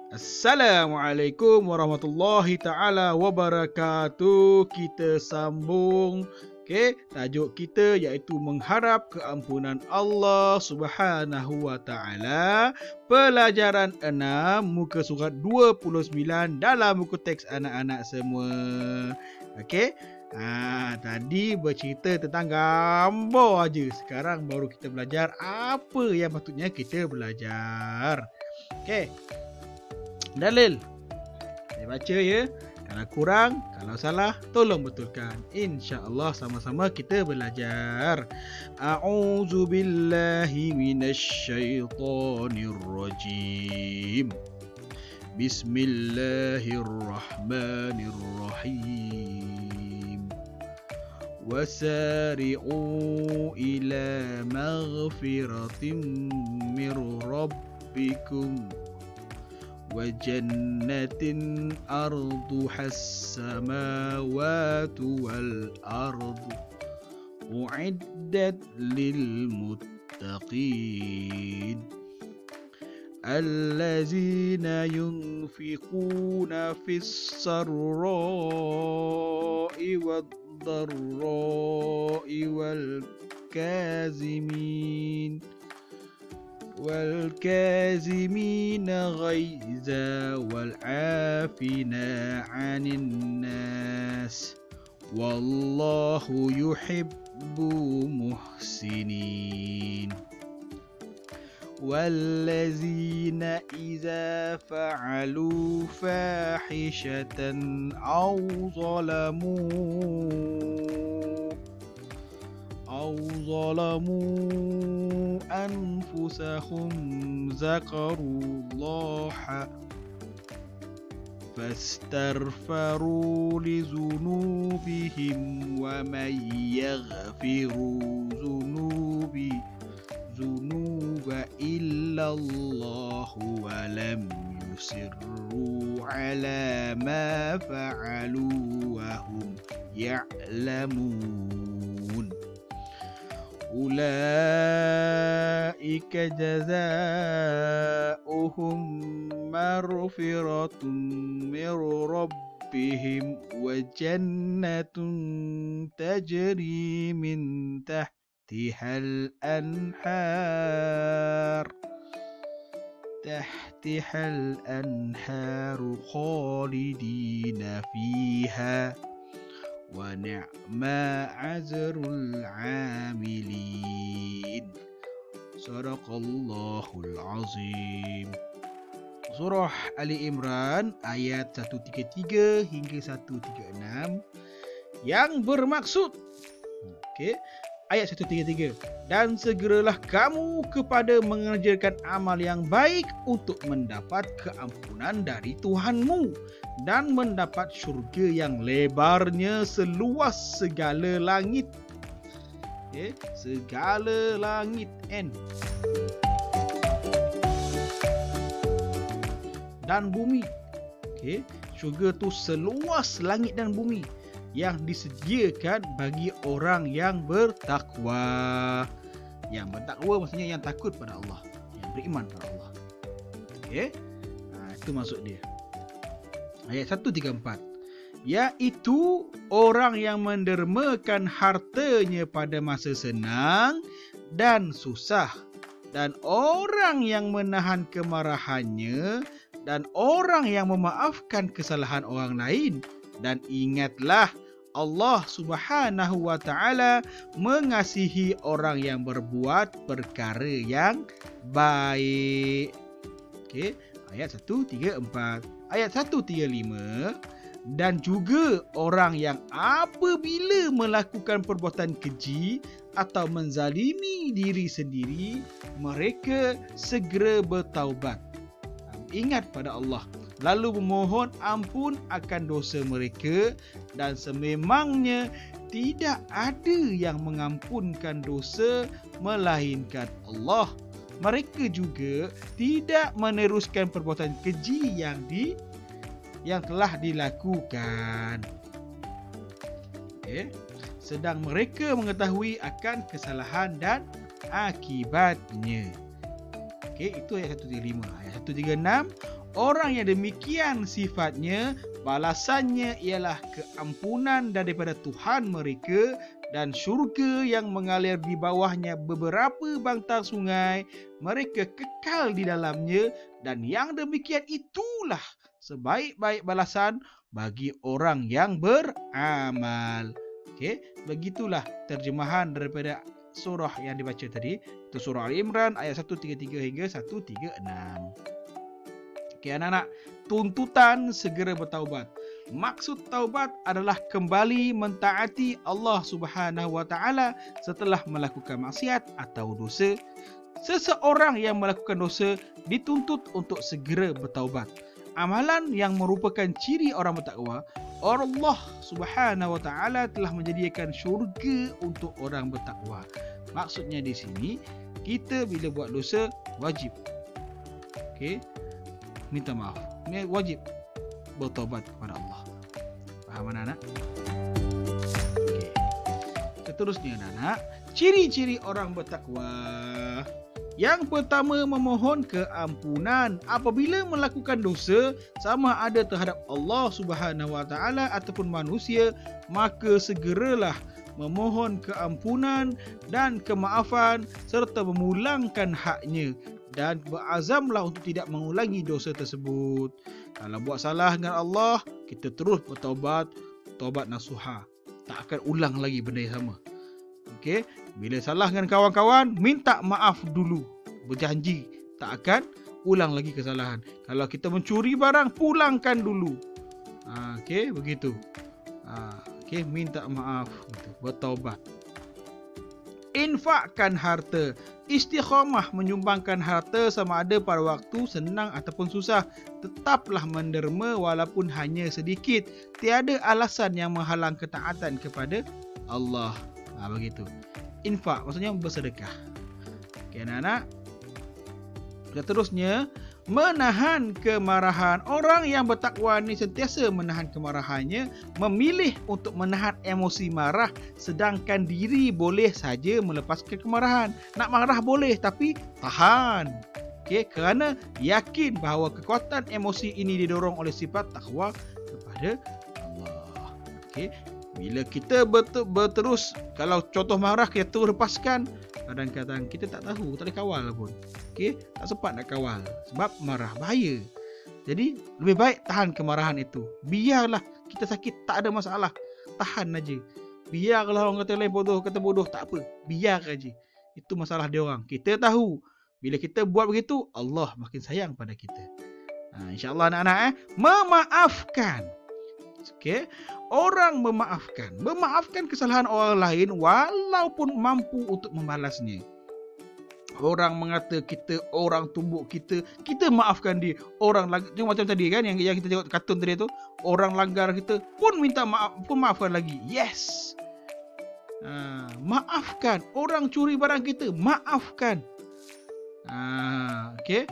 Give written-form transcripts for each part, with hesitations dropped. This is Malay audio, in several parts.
Assalamualaikum warahmatullahi ta'ala wabarakatuh. Kita sambung. Tajuk kita iaitu mengharap keampunan Allah Subhanahu wa ta'ala. Pelajaran 6 muka surat 29 dalam buku teks anak-anak semua. Tadi bercerita tentang gambar aja. Sekarang baru kita belajar apa yang patutnya kita belajar. Dalil. Saya baca ya. Kalau kurang, kalau salah, tolong betulkan. InsyaAllah sama-sama kita belajar. A'udzu billahi minasyaitonir rajim. Bismillahirrahmanirrahim. Wasari'u ila maghfiratin mir rabbikum وجنة أرضها السماوات والأرض أعدت للمتقين الذين ينفقون في السراء والضراء والكاظمين غيظ والعافين عن الناس والله يحب محسنين والذين إذا فعلوا فاحشة أو ظلموا أنفسهم ذكروا الله فاستغفروا لذنوبهم ومن يغفر الذنوب إلا الله ولم يصروا على ما فعلوا وهم يعلمون أولئك جزاؤهم مغفرة من ربهم وجنة تجري من تحتها الأنهار خالدين فيها ونعم أجر العاملين صدق الله العظيم. Surah Ali Imran ayat 133 hingga 136 yang bermaksud ayat 133, dan segeralah kamu kepada mengerjakan amal yang baik untuk mendapat keampunan dari Tuhanmu dan mendapat syurga yang lebarnya seluas segala langit. Segala langit dan bumi. Syurga tu seluas langit dan bumi yang disediakan bagi orang yang bertakwa. Yang bertakwa maksudnya yang takut pada Allah, yang beriman pada Allah. Itu maksud dia. Ayat 134, iaitu orang yang mendermakan hartanya pada masa senang dan susah, dan orang yang menahan kemarahannya, dan orang yang memaafkan kesalahan orang lain. Dan ingatlah, Allah Subhanahu wa ta'ala mengasihi orang yang berbuat perkara yang baik. Ayat 134. Ayat 135, dan juga orang yang apabila melakukan perbuatan keji atau menzalimi diri sendiri, mereka segera bertaubat, ingat pada Allah, lalu memohon ampun akan dosa mereka, dan sememangnya tidak ada yang mengampunkan dosa melainkan Allah. Mereka juga tidak meneruskan perbuatan keji yang telah dilakukan. Sedang mereka mengetahui akan kesalahan dan akibatnya. Itu ayat 135. Ayat 136, Orang yang demikian sifatnya, balasannya ialah keampunan daripada Tuhan mereka dan syurga yang mengalir di bawahnya beberapa bantang sungai. Mereka kekal di dalamnya, dan yang demikian itulah sebaik-baik balasan bagi orang yang beramal. Okey, begitulah terjemahan daripada surah yang dibaca tadi. Itu surah Al-Imran ayat 133 hingga 136. Okey anak-anak, tuntutan segera bertaubat. Maksud taubat adalah kembali mentaati Allah Subhanahu Wa Taala setelah melakukan maksiat atau dosa. Seseorang yang melakukan dosa dituntut untuk segera bertaubat. Amalan yang merupakan ciri orang bertakwa, Allah Subhanahu Wa Taala telah menyediakan syurga untuk orang bertakwa. Maksudnya di sini, kita bila buat dosa wajib, okey, minta maaf, wajib bertaubat kepada Allah. Faham anak-anak? Okey. Seterusnya anak-anak, ciri-ciri orang bertakwa. Yang pertama, memohon keampunan apabila melakukan dosa, sama ada terhadap Allah Subhanahu Wa Taala ataupun manusia, maka segeralah memohon keampunan dan kemaafan serta memulangkan haknya, dan berazamlah untuk tidak mengulangi dosa tersebut. Kalau buat salah dengan Allah, kita terus bertaubat, taubat nasuha. Tak akan ulang lagi benda yang sama. Okey, bila salah dengan kawan-kawan, minta maaf dulu. Berjanji tak akan ulang lagi kesalahan. Kalau kita mencuri barang, pulangkan dulu. Okey, begitu. Okey, minta maaf, gitu. Bertaubat. Infakkan harta. Istiqamah menyumbangkan harta sama ada pada waktu senang ataupun susah. Tetaplah menderma walaupun hanya sedikit. Tiada alasan yang menghalang ketaatan kepada Allah. Begitu. Infak maksudnya bersedekah. Okey anak-anak. Seterusnya, menahan kemarahan. Orang yang bertakwa ni sentiasa menahan kemarahannya, memilih untuk menahan emosi marah, sedangkan diri boleh saja melepaskan kemarahan. Nak marah boleh, tapi tahan. Okey, kerana yakin bahawa kekuatan emosi ini didorong oleh sifat takwa kepada Allah. Okey, bila kita berterus, kalau contoh marah kita terus lepaskan, kadang-kadang kita tak tahu, tak boleh kawal pun. Okey, tak sempat nak kawal sebab marah, bahaya. Jadi lebih baik tahan kemarahan itu. Biarlah kita sakit, tak ada masalah. Tahan aja. Biarlah orang kata lain bodoh, kata bodoh, tak apa. Biar aja. Itu masalah dia orang. Kita tahu bila kita buat begitu, Allah makin sayang pada kita. InsyaAllah anak-anak memaafkan. Okey, orang memaafkan. Memaafkan kesalahan orang lain walaupun mampu untuk membalasnya. Orang mengata kita, orang tumbuk kita, kita maafkan dia. Orang tengok macam tadi kan, yang kita tengok kartun tadi tu, orang langgar kita pun minta maaf, pun maafkan lagi. Yes. Maafkan. Orang curi barang kita, maafkan. Okey.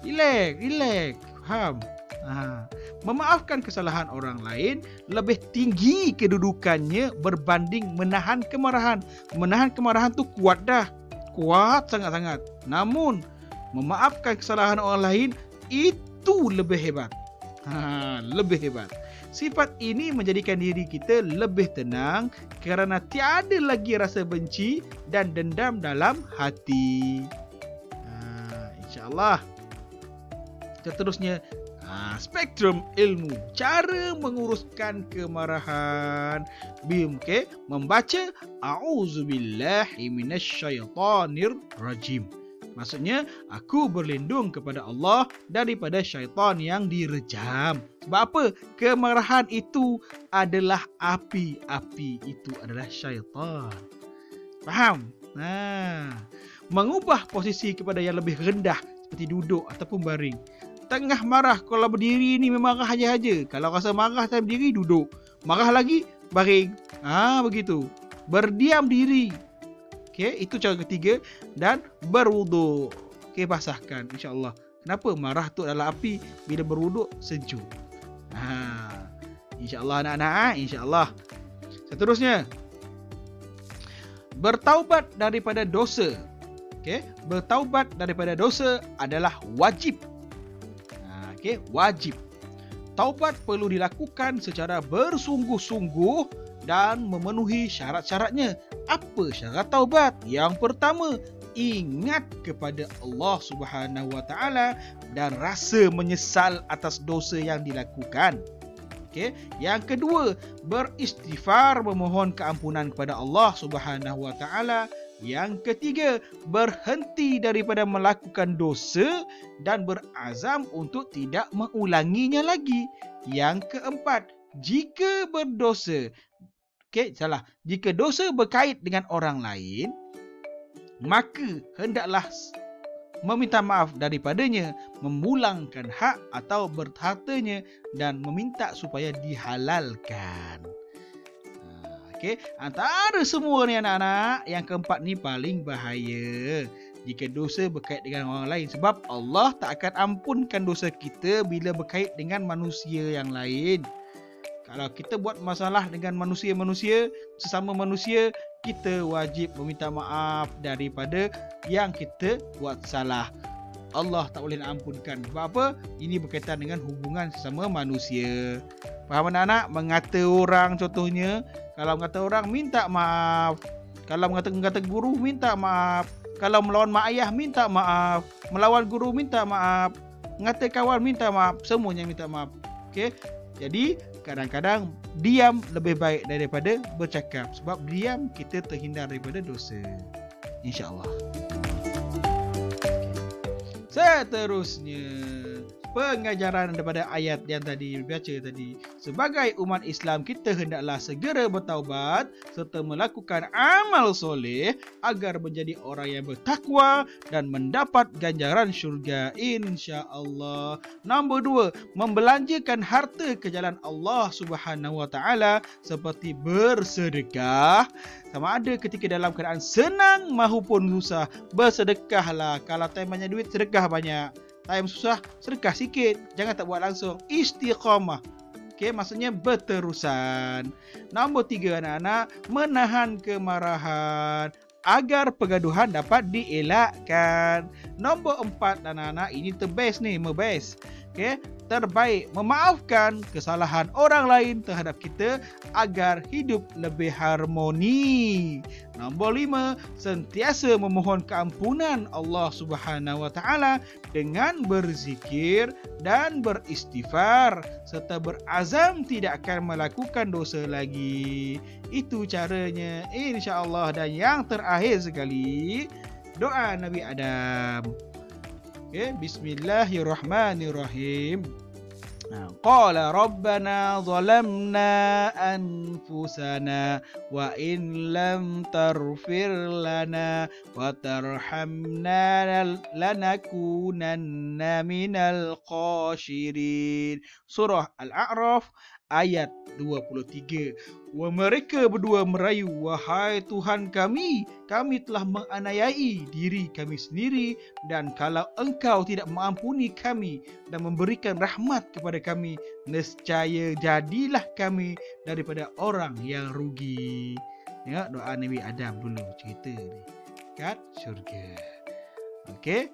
Relax. Faham? Memaafkan kesalahan orang lain lebih tinggi kedudukannya berbanding menahan kemarahan. Menahan kemarahan tu kuat dah. Kuat sangat-sangat. Namun memaafkan kesalahan orang lain itu lebih hebat. Lebih hebat. Sifat ini menjadikan diri kita lebih tenang kerana tiada lagi rasa benci dan dendam dalam hati. InsyaAllah. Seterusnya, spektrum ilmu, cara menguruskan kemarahan. Okay? Membaca A'udzubillahi minasyaitonir rajim. Maksudnya, aku berlindung kepada Allah daripada syaitan yang direjam. Sebab apa? Kemarahan itu adalah api. Api itu adalah syaitan. Faham? Mengubah posisi kepada yang lebih rendah seperti duduk ataupun baring. Tengah marah, kalau berdiri ni memang marah haja-haja. Kalau rasa marah time berdiri, duduk. Marah lagi, baring. Begitu. Berdiam diri. Okey, itu cara ketiga. Dan berwuduk. Okey, basahkan insya-Allah. Kenapa? Marah tu adalah api, bila berwuduk sejuk. Insya-Allah anak-anak, insya-Allah. Seterusnya, bertaubat daripada dosa. Okey, bertaubat daripada dosa adalah wajib. Okey, wajib. Taubat perlu dilakukan secara bersungguh-sungguh dan memenuhi syarat-syaratnya. Apa syarat taubat? Yang pertama, ingat kepada Allah Subhanahu Wa Taala dan rasa menyesal atas dosa yang dilakukan. Okey, yang kedua, beristighfar, memohon keampunan kepada Allah Subhanahu Wa Taala. Yang ketiga, berhenti daripada melakukan dosa dan berazam untuk tidak mengulanginya lagi. Yang keempat, jika berdosa, jika dosa berkait dengan orang lain, maka hendaklah meminta maaf daripadanya, memulangkan hak atau berhartanya dan meminta supaya dihalalkan. Okey, antara semua ni anak-anak, yang keempat ni paling bahaya. Jika dosa berkait dengan orang lain, sebab Allah tak akan ampunkan dosa kita bila berkait dengan manusia yang lain. Kalau kita buat masalah dengan manusia-manusia, sesama manusia, kita wajib meminta maaf daripada yang kita buat salah. Allah tak boleh nak ampunkan. Sebab apa? Ini berkaitan dengan hubungan sesama manusia. Faham anak-anak? Mengata orang contohnya, kalau mengata orang minta maaf. Kalau mengata guru minta maaf. Kalau melawan mak ayah minta maaf. Melawan guru minta maaf. Mengata kawan minta maaf. Semuanya minta maaf. Okey. Jadi kadang-kadang diam lebih baik daripada bercakap. Sebab diam kita terhindar daripada dosa. InsyaAllah. Seterusnya, pengajaran daripada ayat yang tadi dibaca tadi. Sebagai umat Islam, kita hendaklah segera bertaubat serta melakukan amal soleh agar menjadi orang yang bertakwa dan mendapat ganjaran syurga, insya-Allah. Nombor 2, membelanjakan harta ke jalan Allah Subhanahu Wa Taala seperti bersedekah. Sama ada ketika dalam keadaan senang maupun susah, bersedekahlah. Kalau time banyak duit, sedekah banyak. Time susah, sedekah sikit. Jangan tak buat langsung. Istiqamah. Okey, maksudnya berterusan. Nombor 3 anak-anak, menahan kemarahan agar pergaduhan dapat dielakkan. Nombor 4 anak-anak, ini terbest ni, membest. Okey, terbaik memaafkan kesalahan orang lain terhadap kita agar hidup lebih harmoni. Nombor 5, sentiasa memohon keampunan Allah Subhanahu Wa Taala dengan berzikir dan beristighfar serta berazam tidak akan melakukan dosa lagi. Itu caranya, insya-Allah. Dan yang terakhir sekali, doa Nabi Adam. Okay, bismillahirrahmanirrahim. Qala rabbana zalamna anfusana wa in lam tarfir lana wa tarhamna lanakunanna minal khashirin. Surah Al-A'raf ayat 23. Mereka berdua merayu, wahai Tuhan kami telah menganiayai diri kami sendiri, dan kalau Engkau tidak mengampuni kami dan memberikan rahmat kepada kami, nescaya jadilah kami daripada orang yang rugi. Tengok doa Nabi Adam dulu cerita ni kat syurga. Okey,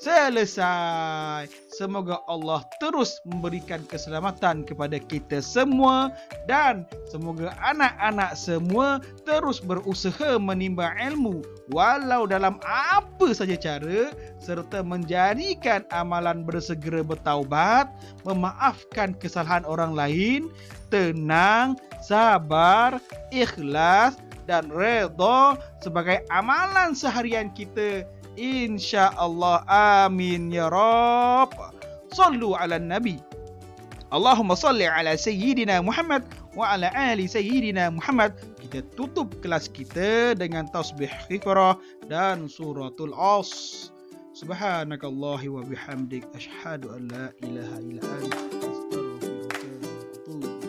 selesai. Semoga Allah terus memberikan keselamatan kepada kita semua, dan semoga anak-anak semua terus berusaha menimba ilmu walau dalam apa saja cara, serta menjadikan amalan bersegera bertaubat, memaafkan kesalahan orang lain, tenang, sabar, ikhlas dan redha sebagai amalan seharian kita, InsyaAllah. Amin ya Rabb. Sallu ala Nabi. Allahumma salli ala Sayyidina Muhammad wa ala ali Sayyidina Muhammad. Kita tutup kelas kita dengan tasbih khikrah dan suratul As. Subhanakallahi wa bihamdik, ashhadu an la ilaha illa anta, astaghfiruka wa atubu.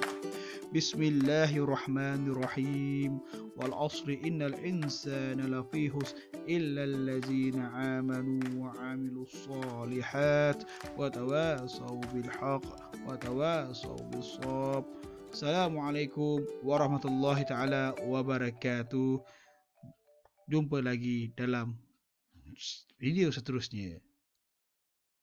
Bismillahirrahmanirrahim. Wal asri innal insana lafi khusr illa allazina amanu wa amilus solihat wa tawasaw bil haqq wa tawasaw bis sabr. Assalamualaikum warahmatullahi taala wabarakatuh. Jumpa lagi dalam video seterusnya.